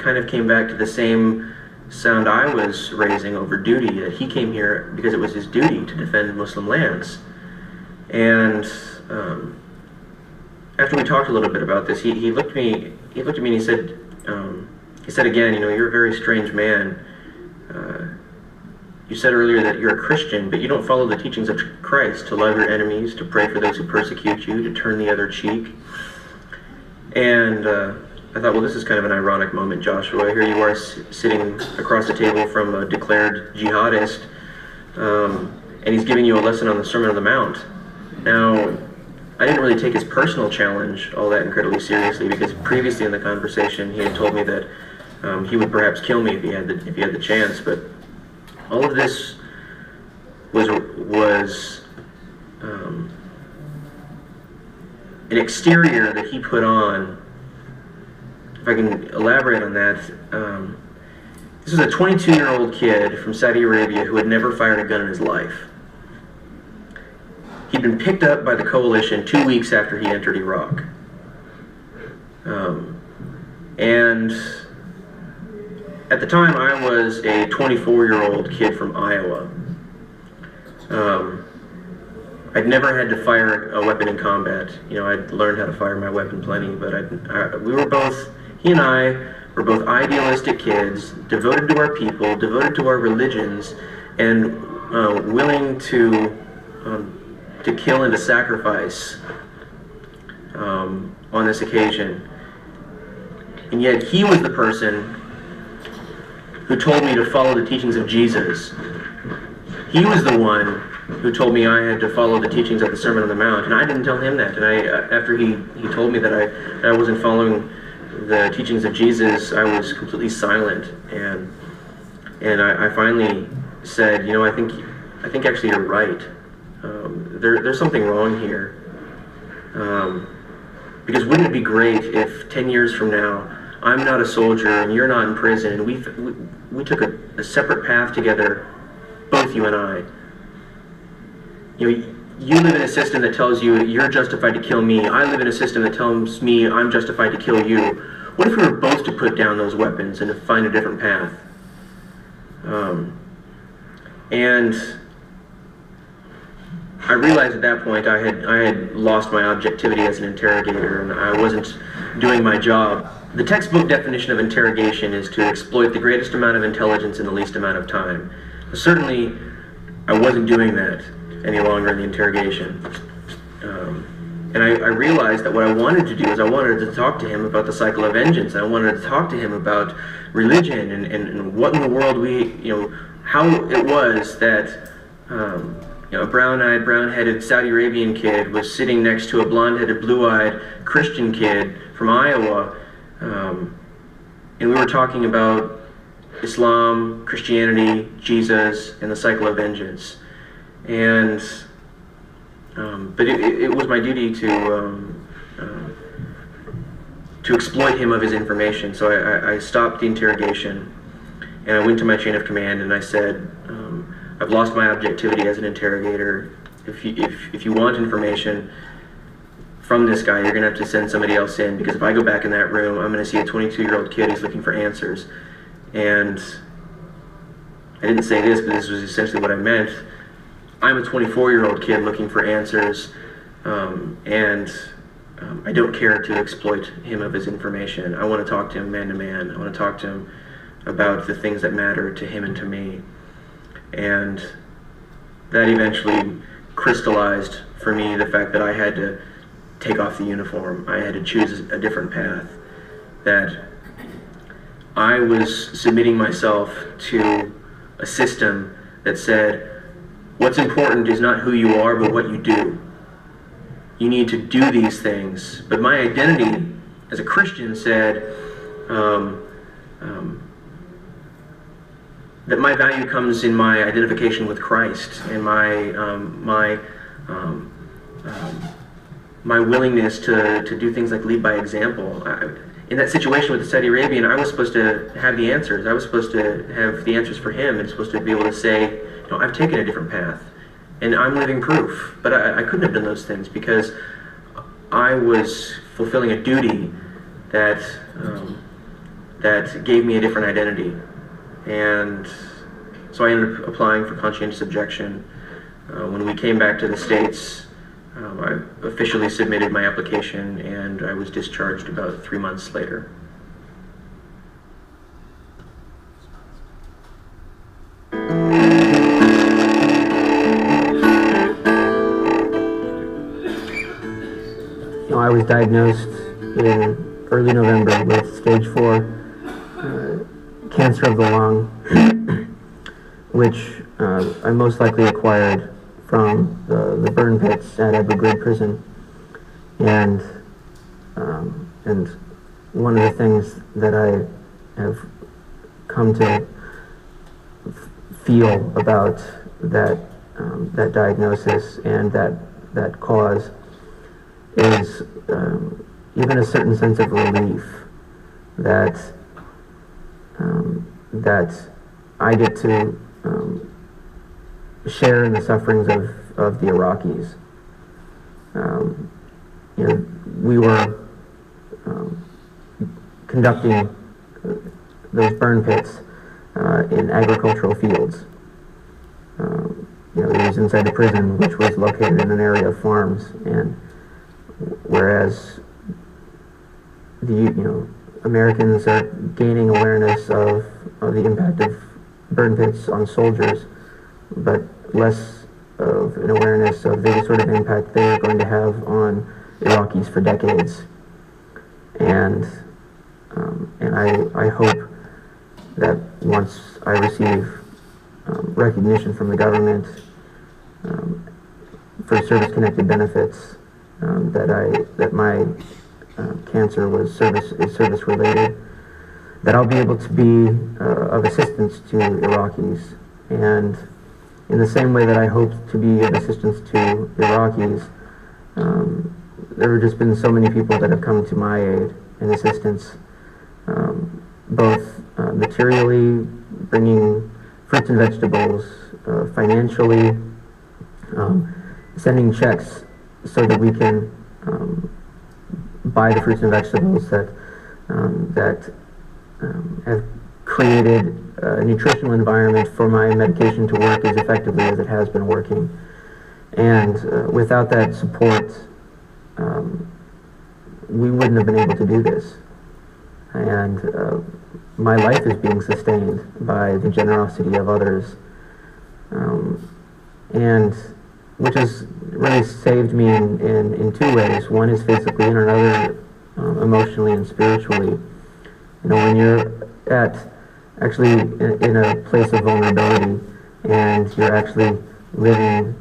kind of came back to the same sound I was raising over duty, that he came here because it was his duty to defend Muslim lands. And after we talked a little bit about this, he looked at me and he said again, you know, you're a very strange man. You said earlier that you're a Christian, but you don't follow the teachings of Christ, to love your enemies, to pray for those who persecute you, to turn the other cheek. And I thought, well, this is kind of an ironic moment, Joshua. Here you are sitting across the table from a declared jihadist, and he's giving you a lesson on the Sermon on the Mount. Now, I didn't really take his personal challenge all that incredibly seriously, because previously in the conversation he had told me that he would perhaps kill me if he had the chance. But all of this was an exterior that he put on. If I can elaborate on that, this was a 22-year-old kid from Saudi Arabia who had never fired a gun in his life. He'd been picked up by the coalition 2 weeks after he entered Iraq. And at the time, I was a 24-year-old kid from Iowa. I'd never had to fire a weapon in combat. You know, I'd learned how to fire my weapon plenty, but he and I were both idealistic kids, devoted to our people, devoted to our religions, and willing to kill and to sacrifice on this occasion. And yet he was the person who told me to follow the teachings of Jesus. He was the one who told me I had to follow the teachings of the Sermon on the Mount, and I didn't tell him that. And after he told me that I wasn't following the teachings of Jesus, I was completely silent. And I finally said, you know, I think actually you're right. There's something wrong here. Because wouldn't it be great if 10 years from now I'm not a soldier and you're not in prison, and we took a separate path together, both you and I. You know, you live in a system that tells you you're justified to kill me. I live in a system that tells me I'm justified to kill you. What if we were both to put down those weapons and to find a different path? And I realized at that point I had lost my objectivity as an interrogator, and I wasn't doing my job. The textbook definition of interrogation is to exploit the greatest amount of intelligence in the least amount of time. Certainly, I wasn't doing that any longer in the interrogation. And I realized that what I wanted to do is I wanted to talk to him about the cycle of vengeance. I wanted to talk to him about religion and what in the world how it was that a brown-eyed, brown-headed Saudi Arabian kid was sitting next to a blonde-headed, blue-eyed Christian kid from Iowa, and we were talking about Islam, Christianity, Jesus, and the cycle of vengeance. And but it was my duty to exploit him of his information. So I stopped the interrogation, and I went to my chain of command, and I said, I've lost my objectivity as an interrogator. If you want information from this guy, you're going to have to send somebody else in, because if I go back in that room, I'm going to see a 22-year-old kid who's looking for answers. And I didn't say this, but this was essentially what I meant. I'm a 24-year-old kid looking for answers, and I don't care to exploit him of his information. I want to talk to him man to man. I want to talk to him about the things that matter to him and to me. And that eventually crystallized for me the fact that I had to take off the uniform. I had to choose a different path. That I was submitting myself to a system that said, what's important is not who you are, but what you do. You need to do these things. But my identity as a Christian said that my value comes in my identification with Christ and my willingness to do things like lead by example. In that situation with the Saudi Arabian, I was supposed to have the answers. I was supposed to have the answers for him, and supposed to be able to say, I've taken a different path, and I'm living proof. But I couldn't have done those things because I was fulfilling a duty that that gave me a different identity. And so I ended up applying for conscientious objection. When we came back to the States, I officially submitted my application, and I was discharged about 3 months later. I was diagnosed in early November with stage 4 cancer of the lung, which I most likely acquired from the burn pits at Abu Ghraib prison. And one of the things that I have come to feel about that diagnosis and that cause is even a certain sense of relief that I get to share in the sufferings of the Iraqis. We were conducting those burn pits in agricultural fields. It was inside the prison, which was located in an area of farms, and whereas Americans are gaining awareness of the impact of burn pits on soldiers, but less of an awareness of the sort of impact they're going to have on Iraqis for decades. And I hope that once I receive recognition from the government for service-connected benefits, that my cancer is service-related, that I'll be able to be of assistance to Iraqis. And in the same way that I hope to be of assistance to Iraqis, there have just been so many people that have come to my aid and assistance, both materially, bringing fruits and vegetables, financially, sending checks so that we can buy the fruits and vegetables that have created a nutritional environment for my medication to work as effectively as it has been working. And without that support, we wouldn't have been able to do this. And my life is being sustained by the generosity of others, and which has really saved me in two ways. One is physically, and another emotionally and spiritually. When you're actually in a place of vulnerability, and you're actually living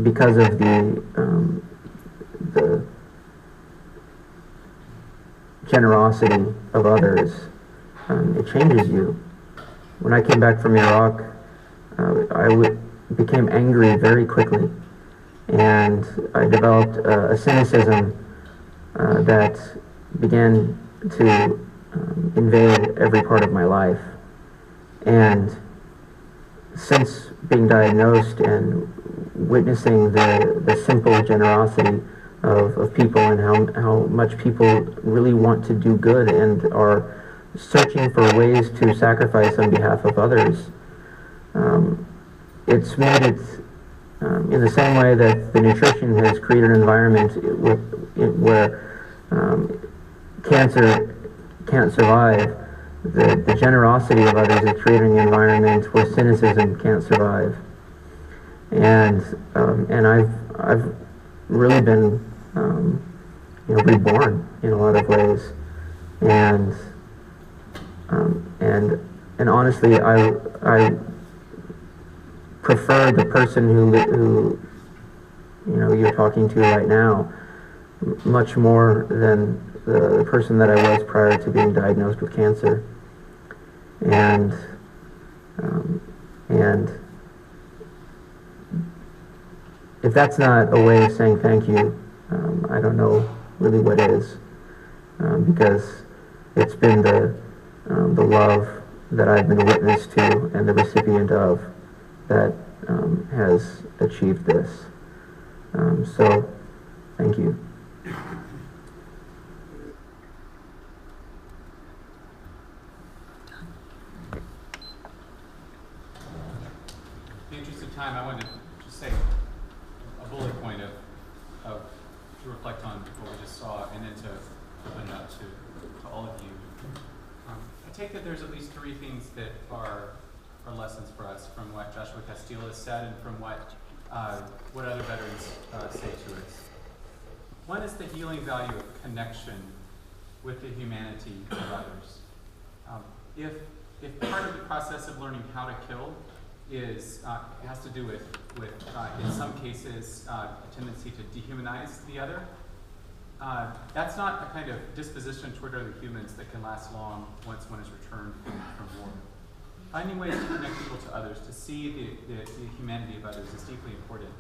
because of the generosity of others, it changes you. When I came back from Iraq, I became angry very quickly, and I developed a cynicism that began to invade every part of my life. And since being diagnosed and witnessing the simple generosity of people, and how much people really want to do good and are searching for ways to sacrifice on behalf of others, it's made it, in the same way that the nutrition has created an environment where cancer can't survive, the generosity of others is creating an environment where cynicism can't survive. And I've really been reborn in a lot of ways, and honestly, I prefer the person who you're talking to right now much more than the person that I was prior to being diagnosed with cancer. And if that's not a way of saying thank you, I don't know really what is, because it's been the love that I've been a witness to and the recipient of that has achieved this. So, thank you. of time, I wanted to just say a bullet point to reflect on what we just saw, and then to open it up to all of you. I take that there's at least three things that are lessons for us from what Joshua Castile has said and from what other veterans say to us. One is the healing value of connection with the humanity of others. If part of the process of learning how to kill has to do with in some cases a tendency to dehumanize the other, that's not a kind of disposition toward other humans that can last long once one is returned from war. Finding ways to connect people to others, to see the humanity of others, is deeply important.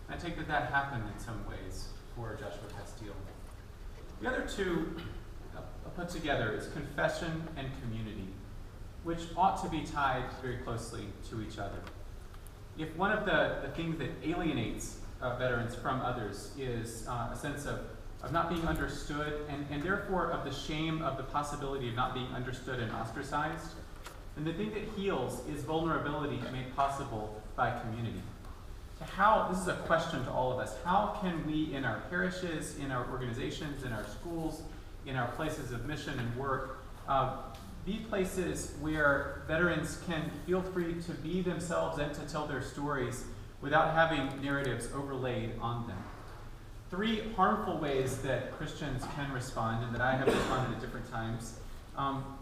And I take that happened in some ways for Joshua Castile. The other two put together is confession and community, which ought to be tied very closely to each other. If one of the things that alienates veterans from others is a sense of not being understood, and therefore of the shame of the possibility of not being understood and ostracized, then the thing that heals is vulnerability made possible by community. This is a question to all of us. How can we, in our parishes, in our organizations, in our schools, in our places of mission and work, be places where veterans can feel free to be themselves and to tell their stories without having narratives overlaid on them? Three harmful ways that Christians can respond, and that I have responded at different times.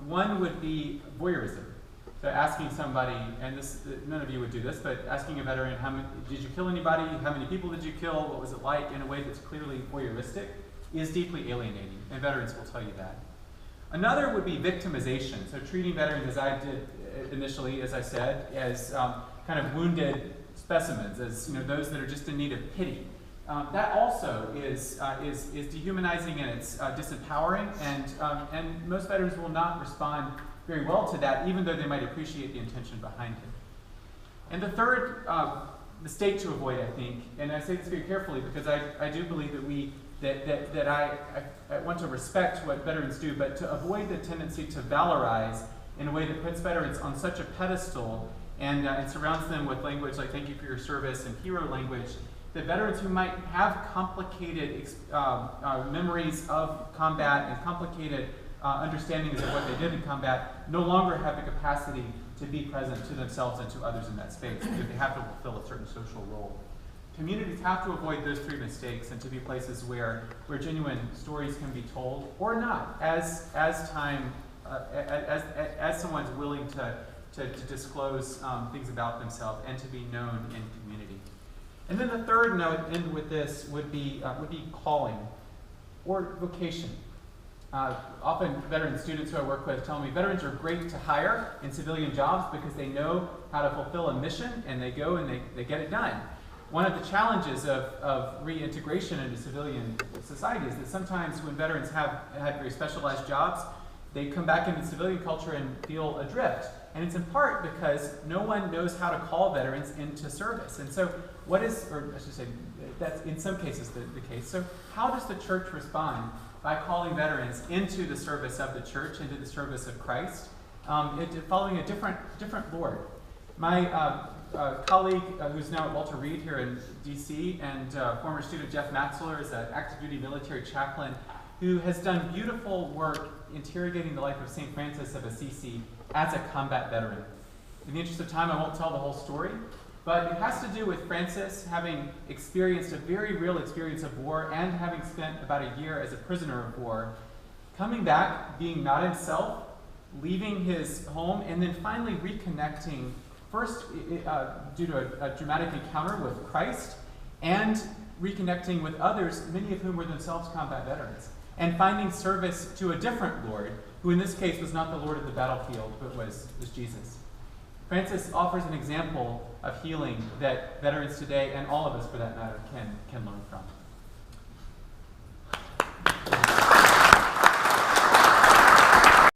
One would be voyeurism. So asking somebody, and none of you would do this, but asking a veteran, did you kill anybody? How many people did you kill? What was it like? In a way that's clearly voyeuristic, is deeply alienating, and veterans will tell you that. Another would be victimization. So treating veterans, as I did initially, as I said, as kind of wounded specimens, as those that are just in need of pity. That also is dehumanizing, and it's disempowering, and most veterans will not respond very well to that, even though they might appreciate the intention behind it. And the third mistake to avoid, I think, and I say this very carefully because I do believe that I want to respect what veterans do, but to avoid the tendency to valorize in a way that puts veterans on such a pedestal and surrounds them with language like "thank you for your service" and hero language, that veterans who might have complicated memories of combat and complicated understandings of what they did in combat no longer have the capacity to be present to themselves and to others in that space, because they have to fulfill a certain social role. Communities have to avoid those three mistakes and to be places where genuine stories can be told, or not, as someone's willing to disclose things about themselves and to be known in community. And then the third, and I would end with this, would be calling or vocation. Often veteran students who I work with tell me veterans are great to hire in civilian jobs because they know how to fulfill a mission, and they go and they get it done. One of the challenges of reintegration into civilian society is that sometimes when veterans have had very specialized jobs, they come back into civilian culture and feel adrift. And it's in part because no one knows how to call veterans into service. And so that's in some cases the case. So how does the church respond by calling veterans into the service of the church, into the service of Christ, following a different Lord? My colleague, who's now at Walter Reed here in D.C., and former student Jeff Matzler is an active duty military chaplain who has done beautiful work interrogating the life of St. Francis of Assisi as a combat veteran. In the interest of time, I won't tell the whole story, but it has to do with Francis having experienced a very real experience of war and having spent about a year as a prisoner of war, coming back, being not himself, leaving his home, and then finally reconnecting, first due to a dramatic encounter with Christ, and reconnecting with others, many of whom were themselves combat veterans, and finding service to a different Lord, who in this case was not the Lord of the battlefield, but was Jesus. Francis offers an example of healing that veterans today, and all of us for that matter, can learn from.